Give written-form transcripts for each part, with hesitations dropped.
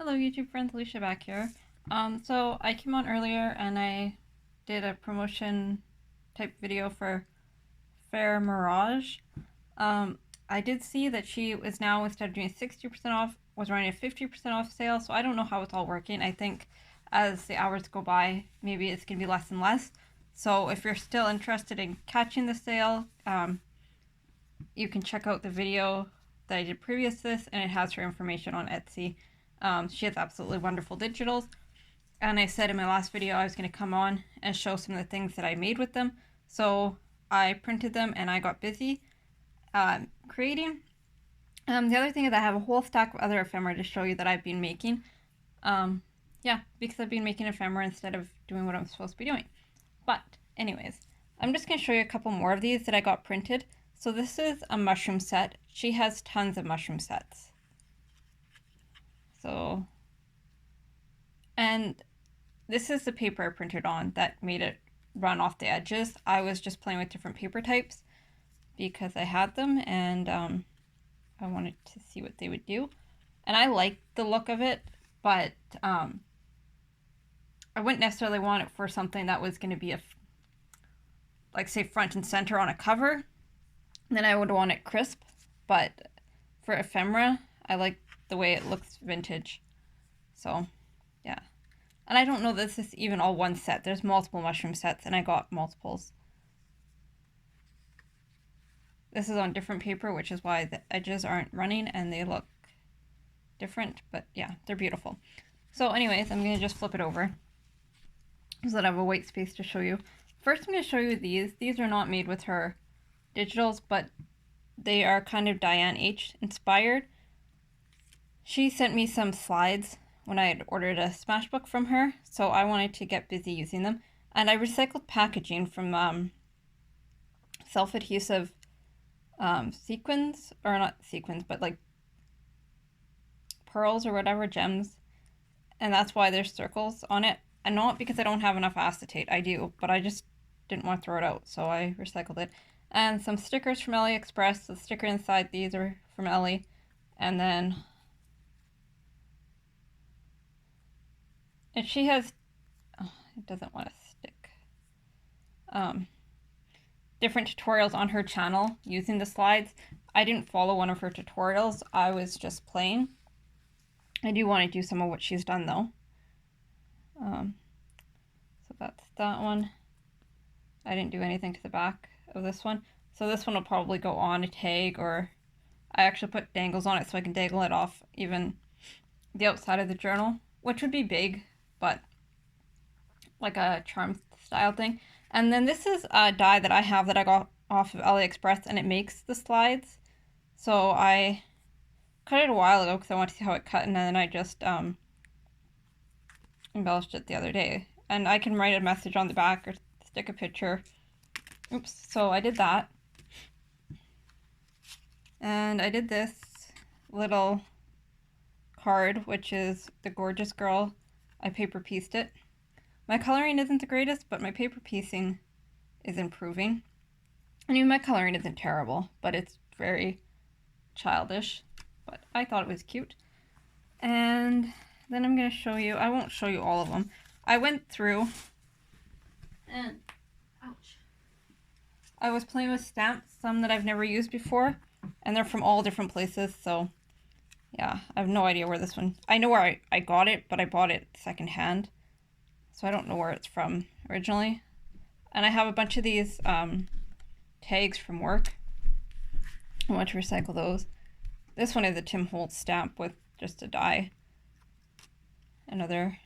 Hello YouTube friends, Alicia back here. So I came on earlier and I did a promotion type video for FarMirage. I did see that she is now, instead of doing 60% off, was running a 50% off sale, so I don't know how it's all working. I think as the hours go by, maybe it's going to be less and less. So if you're still interested in catching the sale, you can check out the video that I did previous to this, and it has her information on Etsy. She has absolutely wonderful digitals, and I said in my last video I was going to come on and show some of the things that I made with them. So I printed them and I got busy creating. The other thing is I have a whole stack of other ephemera to show you that I've been making. Yeah, because I've been making ephemera instead of doing what I'm supposed to be doing. But anyways, I'm just going to show you a couple more of these that I got printed. So this is a mushroom set. She has tons of mushroom sets. So, and this is the paper I printed on that made it run off the edges. I was just playing with different paper types because I had them, and I wanted to see what they would do. And I liked the look of it, but I wouldn't necessarily want it for something that was going to be like say front and center on a cover. Then I would want it crisp, but for ephemera, I like the way it looks vintage. So, yeah. And I don't know that this is even all one set. There's multiple mushroom sets, and I got multiples. This is on different paper, which is why the edges aren't running and they look different, but yeah, they're beautiful. So anyways, I'm going to just flip it over so that I have a white space to show you. First, I'm going to show you these. These are not made with her digitals, but they are kind of Diane H inspired. She sent me some slides when I had ordered a Smashbook from her, so I wanted to get busy using them. And I recycled packaging from self-adhesive sequins, or not sequins, but like pearls or whatever, gems. And that's why there's circles on it. And not because I don't have enough acetate, I do, but I just didn't want to throw it out, so I recycled it. And some stickers from AliExpress. The sticker inside these are from Ellie. And then, and she has, oh, it doesn't want to stick. Different tutorials on her channel using the slides. I didn't follow one of her tutorials. I was just playing. I do want to do some of what she's done though. So that's that one. I didn't do anything to the back of this one. So this one will probably go on a tag, or I actually put dangles on it so I can dangle it off even the outside of the journal, which would be big, but like a charm style thing. And then this is a die that I have that I got off of AliExpress, and it makes the slides. So I cut it a while ago because I wanted to see how it cut, and then I just embellished it the other day. And I can write a message on the back or stick a picture. Oops, so I did that. And I did this little card, which is the gorgeous girl. I paper pieced it. My coloring isn't the greatest, but my paper piecing is improving. I mean, my coloring isn't terrible, but it's very childish. But I thought it was cute. And then I'm going to show you, I won't show you all of them. I went through and, ouch. I was playing with stamps, some that I've never used before, and they're from all different places, so yeah, I have no idea where this one, I know where I got it, but I bought it secondhand, so I don't know where it's from originally. And I have a bunch of these tags from work. I want to recycle those. This one is a Tim Holtz stamp with just a die. Another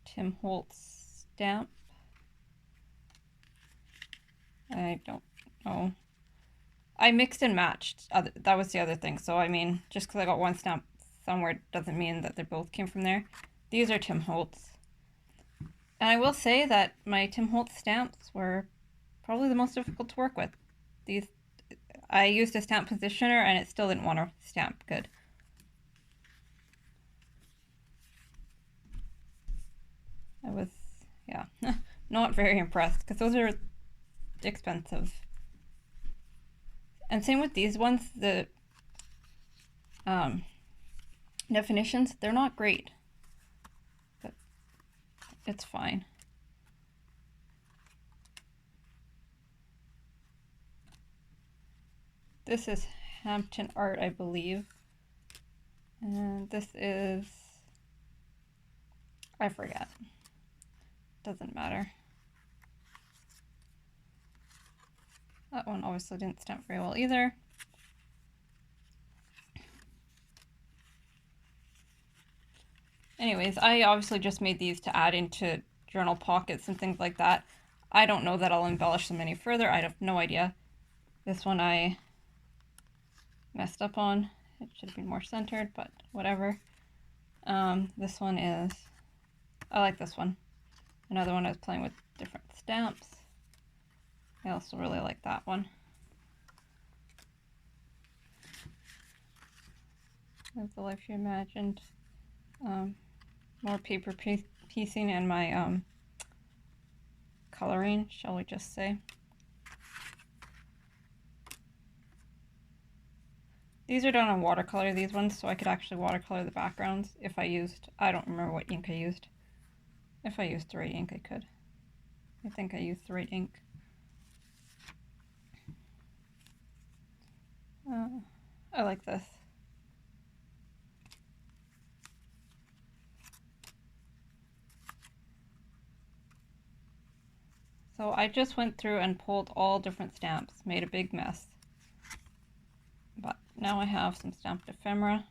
Tim Holtz stamp. I don't know. I mixed and matched. That was the other thing. So, I mean, just because I got one stamp somewhere doesn't mean that they both came from there. These are Tim Holtz. And I will say that my Tim Holtz stamps were probably the most difficult to work with. These, I used a stamp positioner and it still didn't want to stamp good. I was, yeah, not very impressed because those are expensive. And same with these ones. The definitions. They're not great, but it's fine. This is Hampton Art, I believe. And this is, I forget. Doesn't matter. That one obviously didn't stamp very well either. Anyways, I obviously just made these to add into journal pockets and things like that. I don't know that I'll embellish them any further. I have no idea. This one I messed up on. It should have been more centered, but whatever. This one is, I like this one. Another one I was playing with different stamps. I also really like that one. Live the life you imagined. More paper piecing and my coloring, shall we just say. These are done on watercolor, these ones, so I could actually watercolor the backgrounds if I used, I don't remember what ink I used. If I used the right ink, I could. I think I used the right ink. I like this. So I just went through and pulled all different stamps, made a big mess. But now I have some stamped ephemera.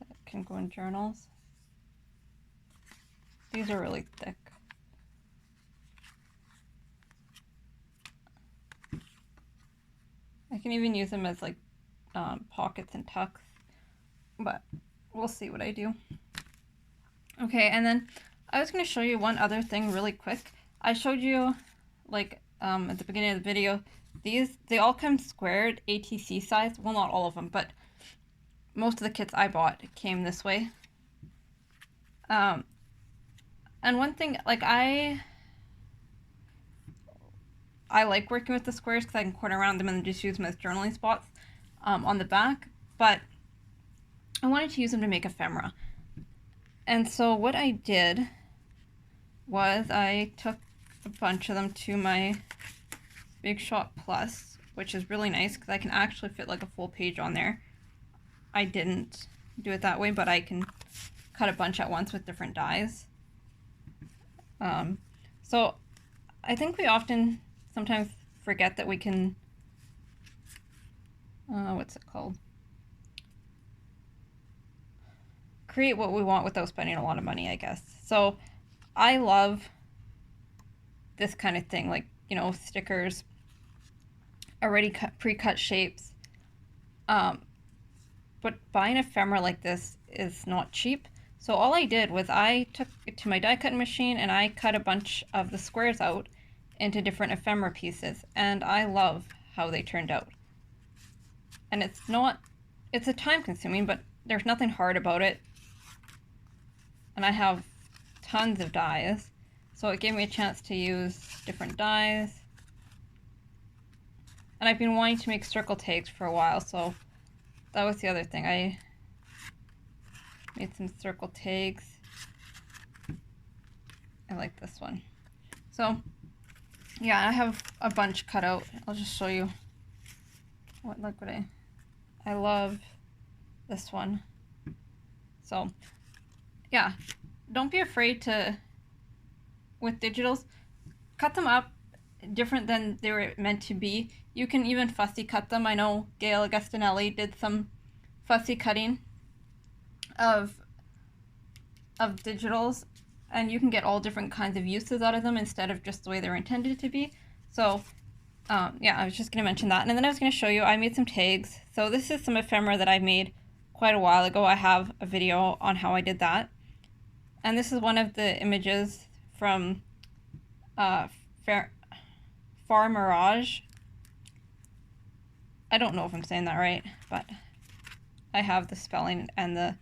That can go in journals. These are really thick. I can even use them as like pockets and tucks, but we'll see what I do. Okay, and then I was going to show you one other thing really quick. I showed you, like, at the beginning of the video, they all come squared ATC size. Well, not all of them, but most of the kits I bought came this way. And one thing, like, I like working with the squares because I can corner around them and then just use them as journaling spots on the back, but I wanted to use them to make ephemera. And so what I did was I took a bunch of them to my Big Shot Plus, which is really nice because I can actually fit like a full page on there. I didn't do it that way, but I can cut a bunch at once with different dies. So I think we sometimes forget that we can, what's it called? Create what we want without spending a lot of money, I guess. So I love this kind of thing, like, you know, stickers, already pre-cut shapes. But buying ephemera like this is not cheap. So all I did was I took it to my die cutting machine and I cut a bunch of the squares out into different ephemera pieces, and I love how they turned out. And it's a time consuming, but there's nothing hard about it. And I have tons of dies, so it gave me a chance to use different dies. And I've been wanting to make circle tags for a while, so that was the other thing. I made some circle tags. I like this one. So yeah, I have a bunch cut out. I'll just show you what I love this one. So yeah, don't be afraid to, with digitals, cut them up different than they were meant to be. You can even fussy cut them. I know Gail Agostinelli did some fussy cutting of digitals, and you can get all different kinds of uses out of them instead of just the way they're intended to be. So yeah, I was just going to mention that. And then I was going to show you, I made some tags. So this is some ephemera that I made quite a while ago. I have a video on how I did that. And this is one of the images from FarMirage. I don't know if I'm saying that right, but I have the spelling and the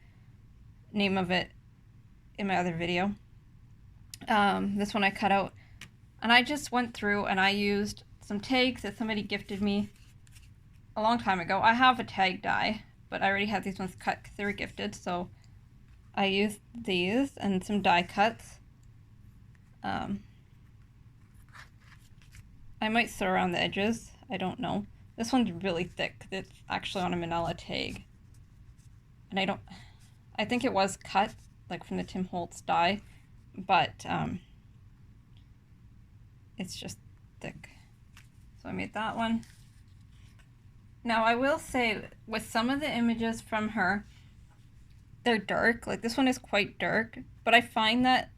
name of it in my other video. This one I cut out And I just went through and I used some tags that somebody gifted me a long time ago. I have a tag die, but I already had these ones cut because they were gifted, so I used these and some die cuts. I might sew around the edges. I don't know. This one's really thick because it's actually on a manila tag. And I think it was cut, like from the Tim Holtz die, but it's just thick. So I made that one. Now I will say, with some of the images from her, they're dark. Like this one is quite dark, but I find that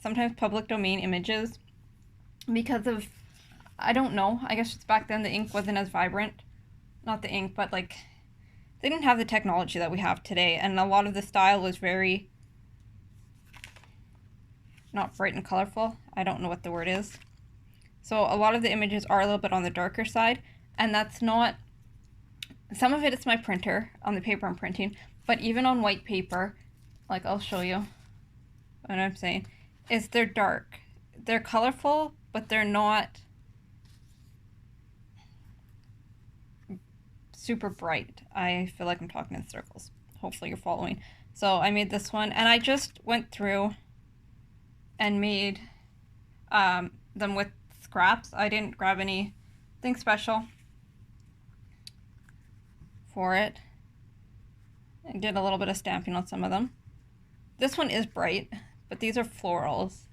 sometimes public domain images, because of, I don't know, I guess it's back then the ink wasn't as vibrant. Not the ink, but like, they didn't have the technology that we have today, and a lot of the style was very, not bright and colorful. I don't know what the word is. So a lot of the images are a little bit on the darker side, and that's not, some of it is my printer on the paper I'm printing, but even on white paper, like I'll show you what I'm saying, is they're dark. They're colorful, but they're not super bright. I feel like I'm talking in circles. Hopefully you're following. So I made this one, and I just went through and made them with scraps. I didn't grab anything special for it. I did a little bit of stamping on some of them. This one is bright, but these are florals.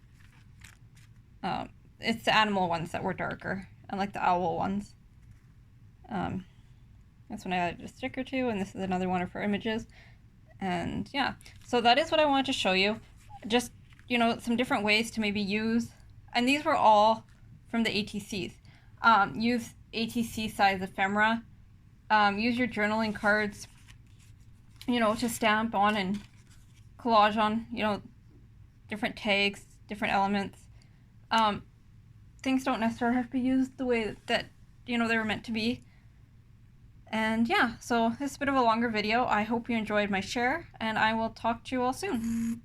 It's the animal ones that were darker, and like the owl ones. This one I added a sticker to, and this is another one of her images. And yeah, so that is what I wanted to show you. Just, you know, some different ways to maybe use, and these were all from the ATCs. Use ATC size ephemera. Use your journaling cards, you know, to stamp on and collage on, you know, different tags, different elements. Things don't necessarily have to be used the way that, you know, they were meant to be. And yeah, so this is a bit of a longer video. I hope you enjoyed my share, and I will talk to you all soon.